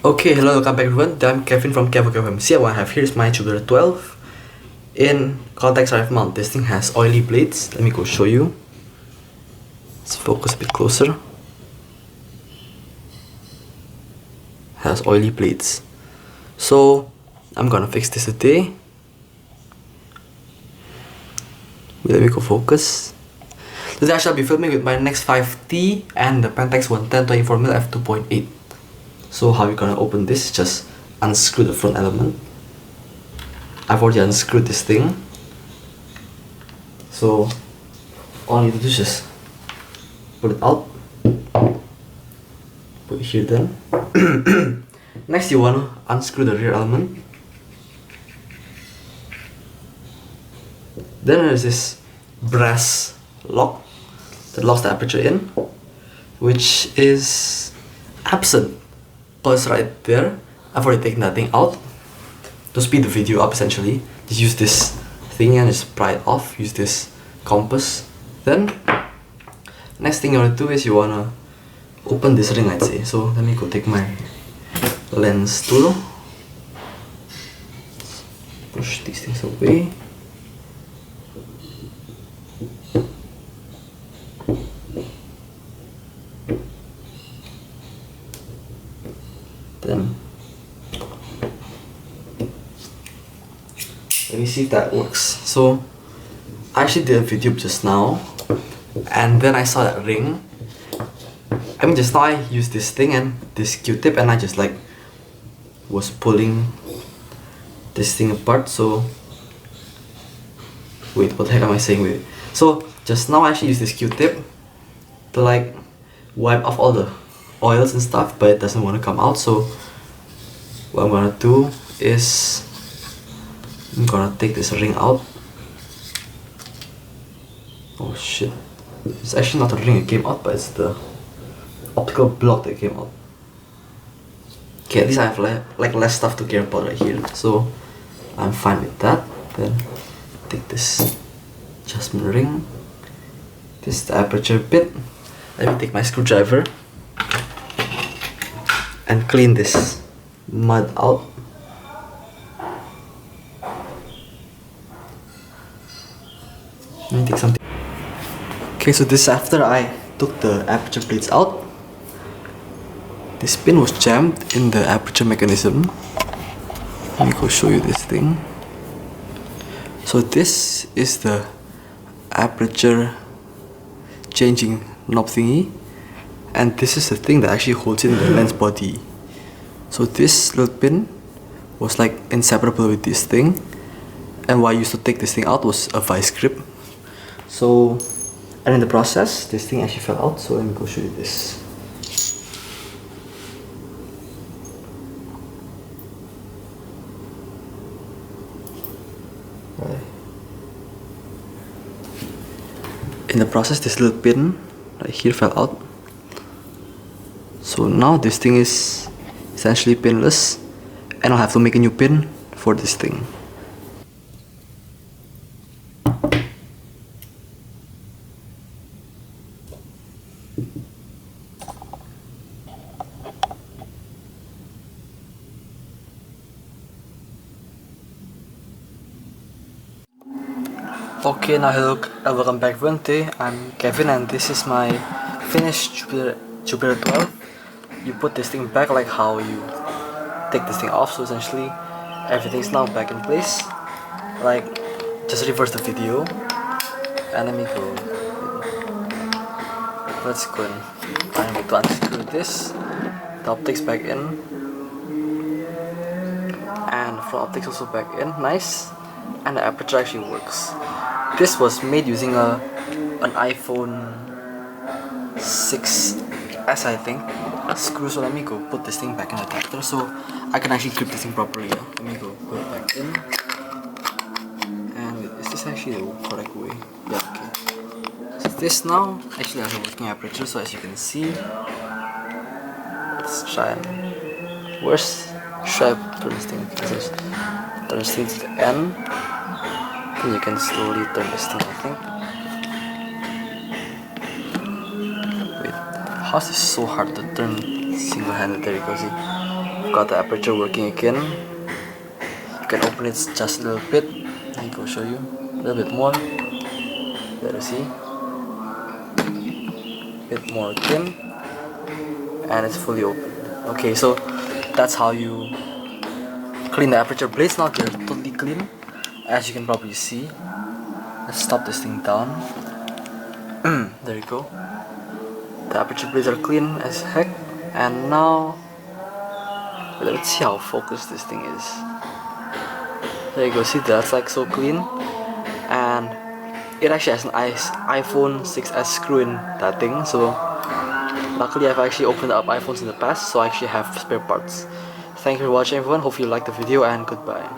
Okay, hello, welcome back everyone. I'm Kevin from KevKevMC. What I have here is my tubular 12. In context RF mount, this thing has oily blades. Let me go show you. Let's focus a bit closer. Has oily blades. So I'm gonna fix this today. Let me go focus. Today I shall be filming with my Nex 5T and the Pentax 110 24mm f2.8. So how you gonna open this? Just unscrew the front element. I've already unscrewed this thing. So all you do is just pull it out. Put it here then. Next you wanna unscrew the rear element. Then there's this brass lock that locks the aperture in, which is absent. Because right there, I've already taken that thing out to speed the video up essentially. Just use this thing and just pry it off, use this compass. Then, next thing you wanna do is you wanna open this ring, I'd say. So let me go take my lens tool. Push these things away. Then let me see if that works. So I actually did a video just now, and then I saw that ring. I mean, just now I used this thing and this Q-tip, and I just like was pulling this thing apart. So wait, what the heck am I saying? Wait. So just now I actually used this Q-tip to like wipe off all the oils and stuff, but it doesn't want to come out. So what I'm gonna do is I'm gonna take this ring out. Oh shit, it's actually not the ring that came out, but it's the optical block that came out. Okay, at least I have like less stuff to care about right here, so I'm fine with that. Then take this adjustment ring. This is the aperture bit. Let me take my screwdriver and clean this mud out. Let me take something. Okay, so this is after I took the aperture plates out. This pin was jammed in the aperture mechanism. Let me go show you this thing. So this is the aperture changing knob thingy, and this is the thing that actually holds in the lens body. So this little pin was like inseparable with this thing, and why I used to take this thing out was a vice grip. So, and in the process, this thing actually fell out. So let me go show you this. In the process, this little pin right here fell out. So now this thing is essentially pinless, and I'll have to make a new pin for this thing. Okay, now hello and welcome back everyone. Today I'm Kevin and this is my finished Jupiter 12. You put this thing back like how you take this thing off, so essentially everything's now back in place. Like, just reverse the video and let me go. Let's go and find a way to unscrew this. The optics back in, and the front optics also back in, nice. And the aperture actually works. This was made using an iPhone 6s, I think, screw. So let me go put this thing back in the adapter so I can actually grip this thing properly. Yeah? Let me go put it back in. And is this actually the correct way? Yeah, okay. So this now actually has a working aperture, so as you can see, let's try and should I turn this thing? Turn this thing to the end. Then you can slowly turn this thing, I think. Wait, how is this so hard to turn single-handed? There you go, see? Got the aperture working again. You can open it just a little bit. I go show you a little bit more. There you see. Bit more again, and it's fully open. Okay, so that's how you clean the aperture blades. Now they're totally clean, as you can probably see. Let's stop this thing down. There you go. The aperture blades are clean as heck, and now let's see how focused this thing is. There you go. See, that's like so clean, and it actually has an iPhone 6s screw in that thing. So luckily I've actually opened up iPhones in the past, so I actually have spare parts. Thank you for watching everyone, hope you liked the video, and goodbye.